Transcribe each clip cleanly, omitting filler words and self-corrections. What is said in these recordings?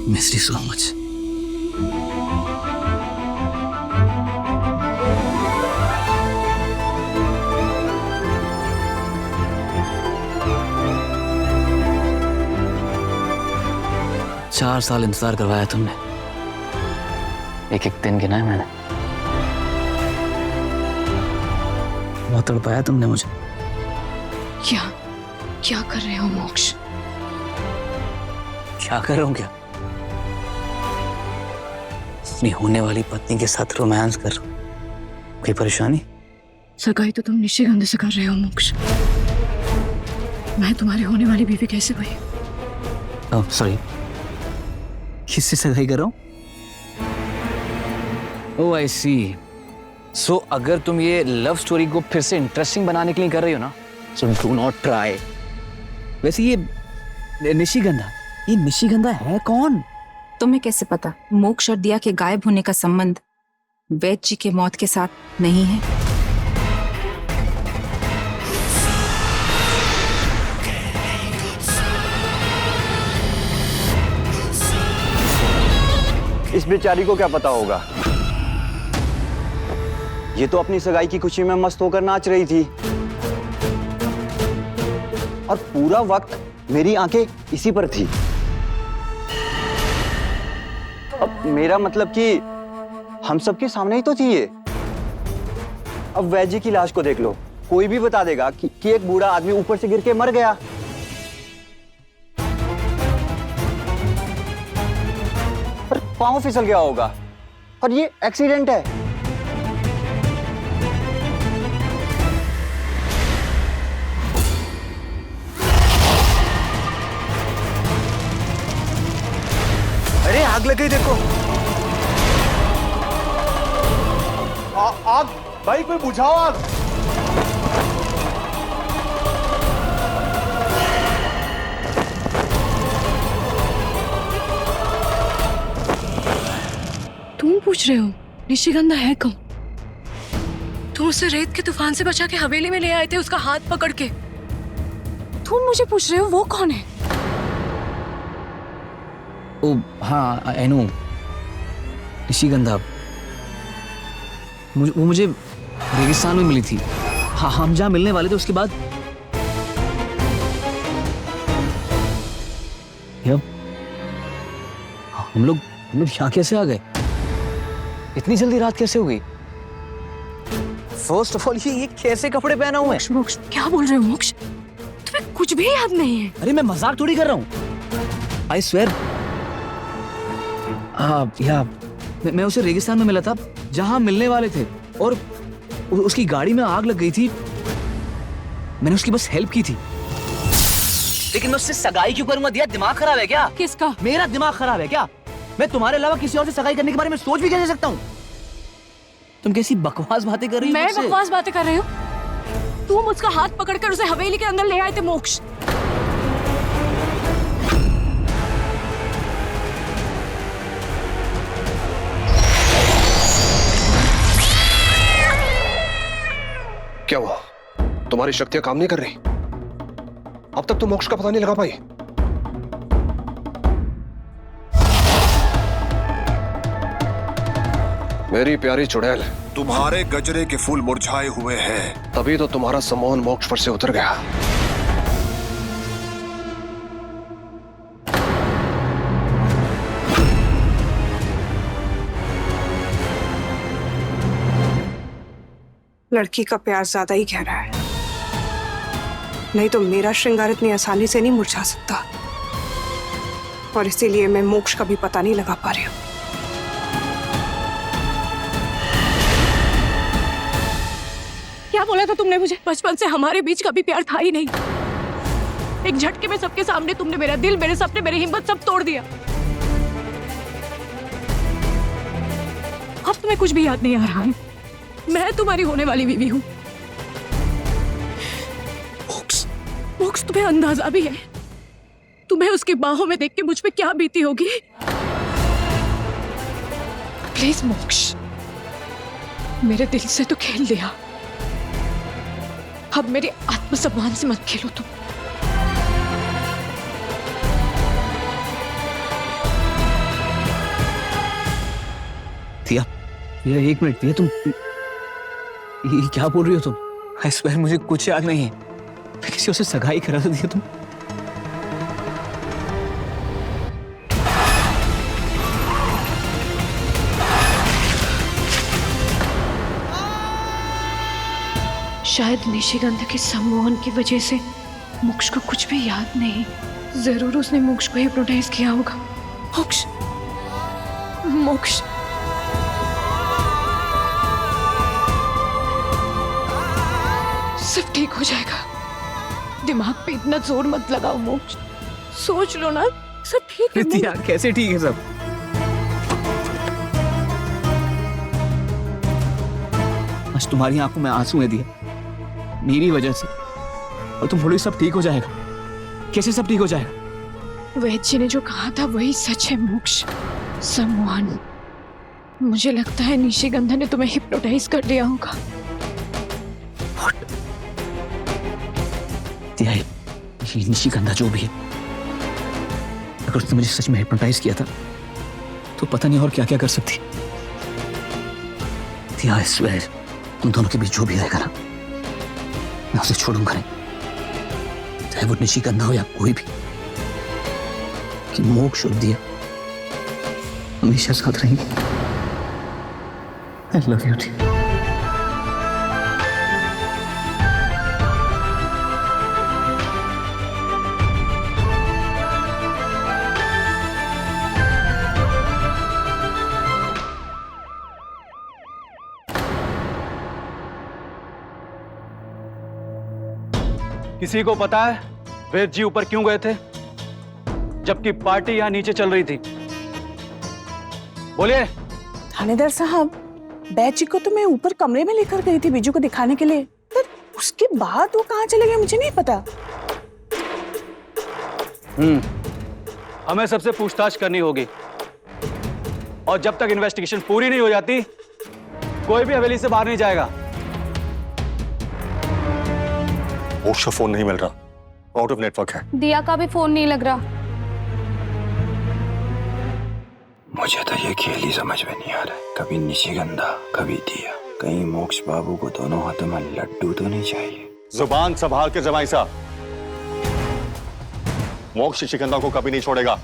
Miss you so much. चार साल इंतजार करवाया तुमने, एक एक दिन गिना है मैंने। बहुत तड़पाया तुमने मुझे। क्या क्या कर रहे हो मोक्ष? क्या कर रहा हूँ? क्या अपनी होने वाली पत्नी के साथ रोमांस कर रहा हूँ। कोई परेशानी? सगाई तो तुम निशिगंध से कर रहे हो मोक्ष। मैं तुम्हारी होने वाली बीवी कैसे हुई? ओह सॉरी, किससे सगाई कर रहा हूँ? ओह आई सी। सो अगर तुम ये लव स्टोरी को फिर से इंटरेस्टिंग बनाने के लिए कर रही हो ना, सो डू नॉट ट्राई। वैसे ये निशिगंधा, ये निशिगंधा है कौन? तुम्हें कैसे पता मोक्ष और दिया के गायब होने का संबंध वैद्य जी के मौत के साथ नहीं है? इस बेचारी को क्या पता होगा? ये तो अपनी सगाई की खुशी में मस्त होकर नाच रही थी और पूरा वक्त मेरी आंखें इसी पर थी। अब मेरा मतलब कि हम सबके सामने ही तो थी ये। अब वैद्य जी की लाश को देख लो, कोई भी बता देगा कि एक बूढ़ा आदमी ऊपर से गिर के मर गया। पर पांव फिसल गया होगा और ये एक्सीडेंट है। अरे आग लग गई, देखो। आग, बाइक में बुझाओ आग। तुम पूछ रहे हो निशिगंधा है कौन? तुम उसे रेत के तूफान से बचा के हवेली में ले आए थे, उसका हाथ पकड़ के। तुम मुझे पूछ रहे हो वो कौन है? ओ हाँ आई नो, निशिगंधा। वो मुझे रेगिस्तान में मिली थी। हाँ, हम जहाँ मिलने वाले थे उसके बाद हम लोग यहाँ कैसे आ गए? इतनी जल्दी रात कैसे हो गई? फर्स्ट ऑफ ऑल ये कैसे कपड़े पहना हूं मैं? मोक्ष, क्या बोल रहे हो मोक्ष? तुम्हें कुछ भी याद नहीं है? अरे मैं मजाक थोड़ी कर रहा हूँ। I swear. मैं उसे रेगिस्तान में मिला था जहां मिलने वाले थे और उसकी गाड़ी में आग लग गई थी। मैंने उसकी बस हेल्प की थी, लेकिन मैं उससे सगाई क्यों करूंगा? दिया दिमाग खराब है क्या? किसका? मेरा दिमाग खराब है क्या? मैं तुम्हारे अलावा किसी और से सगाई करने के बारे में सोच भी कैसे सकता हूँ? तुम कैसी बकवास बातें कर रही हो? मैं बकवास बातें कर रही हूँ? तुम उसका हाथ पकड़कर उसे हवेली के अंदर ले आए थे मोक्ष। क्या हुआ? तुम्हारी शक्तियां काम नहीं कर रही? अब तक तो मोक्ष का पता नहीं लगा पाई। मेरी प्यारी चुड़ैल, तुम्हारे गजरे के फूल मुरझाए हुए हैं। तभी तो तुम्हारा सम्मोहन मोक्ष पर से उतर गया। लड़की का प्यार ज्यादा ही गहरा है, नहीं तो मेरा श्रृंगार इतनी आसानी से नहीं मुरझा सकता। और इसीलिए मैं मोक्ष का भी पता नहीं लगा पा रही हूँ। क्या बोला था तुमने मुझे? बचपन से हमारे बीच कभी प्यार था ही नहीं। एक झटके में सबके सामने तुमने मेरा दिल, मेरे सपने, मेरी हिम्मत सब तोड़ दिया। अब तुम्हें कुछ भी याद नहीं आ रहा है। मैं तुम्हारी होने वाली बीवी हूँ। मोक्ष, तुम्हें अंदाजा भी है तुम्हें उसकी बाहों में देख के मुझ पे क्या बीती होगी? प्लीज मोक्ष, मेरे दिल से तो खेल दिया। अब मेरे आत्मसम्मान से मत खेलो तुम। दिया, दिया एक मिनट दिया, तुम ये क्या बोल रही हो तुम? आई स्वेयर मुझे कुछ याद नहीं है। मैं किसी और से सगाई करा था दिया तुम। शायद निशिगंधा के सम्मोहन की वजह से मोक्ष को कुछ भी याद नहीं। जरूर उसने मोक्ष को हिप्नोटाइज किया होगा। मोक्ष, मोक्ष, सब ठीक हो जाएगा। दिमाग पे इतना जोर मत लगाओ मोक्ष, सोच लो ना, सब ठीक है। दिया कैसे ठीक है सब? आज तुम्हारी आंखों में आंसू है दिया, मेरी वजह से, और तुम बोलो सब ठीक हो जाएगा। कैसे सब ठीक हो जाएगा? वैद्य जी ने जो कहा था वही सच है मोक्ष। सम्मोहन, मुझे लगता है निशिगंधा ने तुम्हें हिप्नोटाइज कर लिया होगा। दिया, ये निशिगंधा जो भी है, अगर उसने मुझे सच में हिप्नोटाइज किया था तो पता नहीं और क्या क्या कर सकती। दिया, आई स्वेयर तुम दोनों के बीच जो भी रहेगा ना, मैं उसे छोड़ूंगा नहीं, चाहे वो निशिगंधा हो या कोई भी। कि मोक्ष और दिया हमेशा साथ रहेंगे। आई लव यू दिया। किसी को पता है वैद्य जी ऊपर क्यों गए थे जबकि पार्टी यहां नीचे चल रही थी? बोलिए। थानेदार साहब, वैद्य जी को तो मैं ऊपर कमरे में लेकर गई थी बीजू को दिखाने के लिए, पर उसके बाद वो कहाँ चले गए मुझे नहीं पता। हमें सबसे पूछताछ करनी होगी, और जब तक इन्वेस्टिगेशन पूरी नहीं हो जाती कोई भी हवेली से बाहर नहीं जाएगा। मोक्ष का फोन नहीं मिल रहा, आउट ऑफ नेटवर्क है। दिया का भी फोन नहीं लग रहा। मुझे तो ये खेल ही समझ में नहीं आ रहा है। कभी निशिगंधा, कभी दिया, कहीं मोक्ष बाबू को दोनों हाथों में लड्डू तो नहीं चाहिए? जुबान संभाल के जमाई साहब, मोक्ष निशिगंधा को कभी नहीं छोड़ेगा।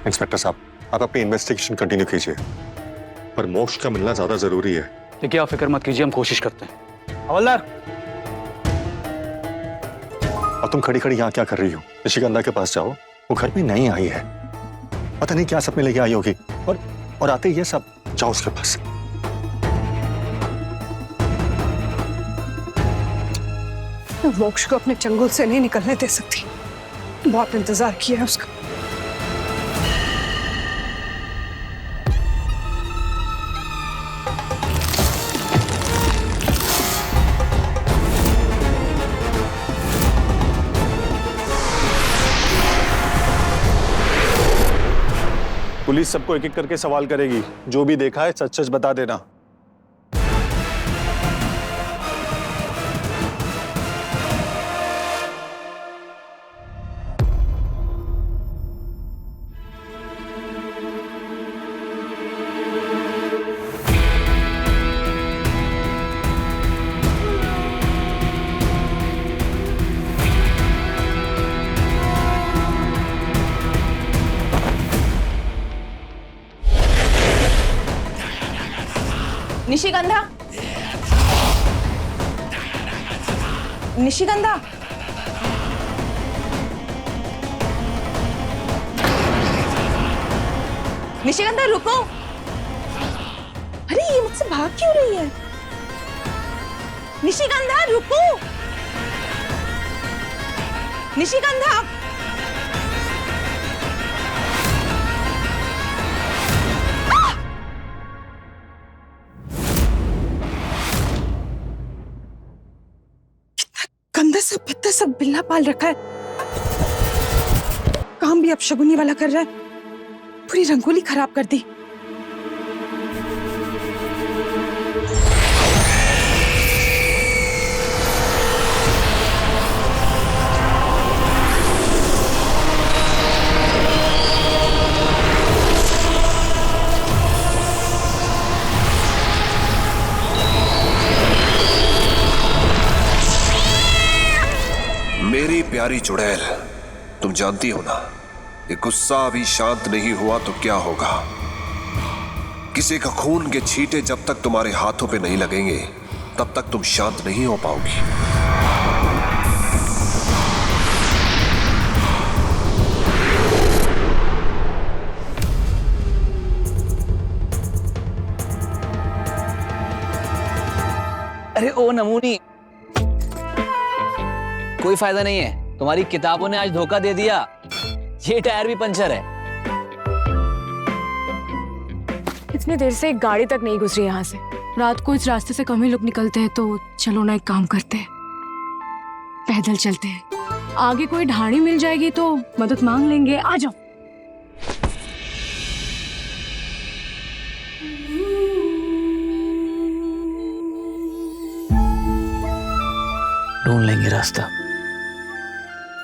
इंस्पेक्टर साहब, आप अपनी इन्वेस्टिगेशन कंटिन्यू कीजिए, पर मोक्ष का मिलना ज्यादा जरूरी है। देखिए, आप फिक्र मत कीजिए, हम कोशिश करते हैं। हवलदार। और तुम खड़ी खड़ी यहाँ क्या कर रही हो? निशिगंधा के पास जाओ, वो घर पे नहीं आई है, पता नहीं क्या सपने लेके आई होगी, और आते ही ये सब, जाओ उसके पास। मोक्ष को अपने चंगुल से नहीं निकलने दे सकती, बहुत इंतजार किया है उसका। पुलिस सबको एक एक करके सवाल करेगी, जो भी देखा है सच सच बता देना। निशिगंधा, निशिगंधा, निशिगंधा रुको। अरे ये मुझसे भाग क्यों रही है? निशिगंधा रुको, निशिगंधा। गंदा सा पत्ता सब बिल्ला पाल रखा है, काम भी अब शगुनी वाला कर रहा है, पूरी रंगोली खराब कर दी। प्यारी चुड़ैल, तुम जानती हो ना, ये गुस्सा अभी शांत नहीं हुआ तो क्या होगा। किसी का खून के छींटे जब तक तुम्हारे हाथों पे नहीं लगेंगे तब तक तुम शांत नहीं हो पाओगी। अरे ओ नमूनी, कोई फायदा नहीं है, तुम्हारी किताबों ने आज धोखा दे दिया। ये टायर भी पंचर है। इतनी देर से एक गाड़ी तक नहीं गुजरी यहाँ से। रात को इस रास्ते से कम ही लोग निकलते हैं, तो चलो ना एक काम करते हैं, पैदल चलते हैं। आगे कोई ढाणी मिल जाएगी तो मदद मांग लेंगे। आ जाओ। ढूंढ लेंगे रास्ता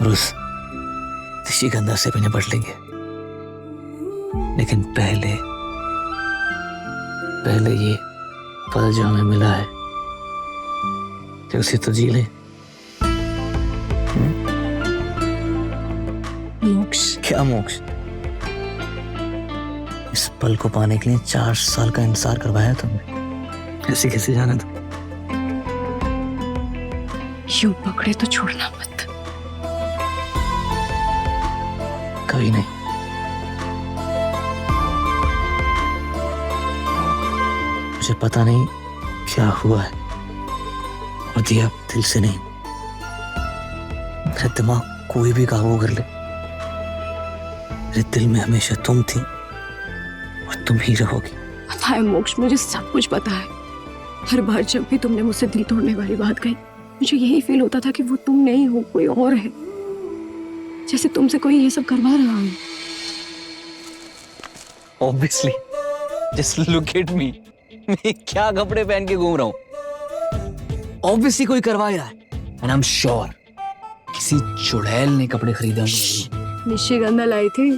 और उस निशिगंधा से भी निपट लेंगे, लेकिन पहले ये पल जो हमें मिला है कि उसे तो जी ले। मोक्ष? क्या मोक्ष? इस पल को पाने के लिए 4 साल का इंतजार करवाया तुमने। ऐसे कैसे जाना तुम? यूं पकड़े तो छोड़ना मत। कभी नहीं। मुझे पता नहीं क्या हुआ है और दिया दिल से नहीं। मेरा दिमाग कोई भी काबू कर ले, मेरे दिल में हमेशा तुम थी और तुम ही रहोगी। पता है मोक्ष, मुझे सब कुछ पता है। हर बार जब भी तुमने मुझसे दिल तोड़ने वाली बात कही, मुझे यही फील होता था कि वो तुम नहीं हो, कोई और है, जैसे तुमसे कोई ये सब करवा रहा हो। Obviously, just look at me. मैं क्या कपड़े पहन के घूम रहा हूँ? Obviously कोई करवाया है, and I'm sure किसी चुड़ैल ने कपड़े खरीदे होंगे। निशिगंधा लाई थी।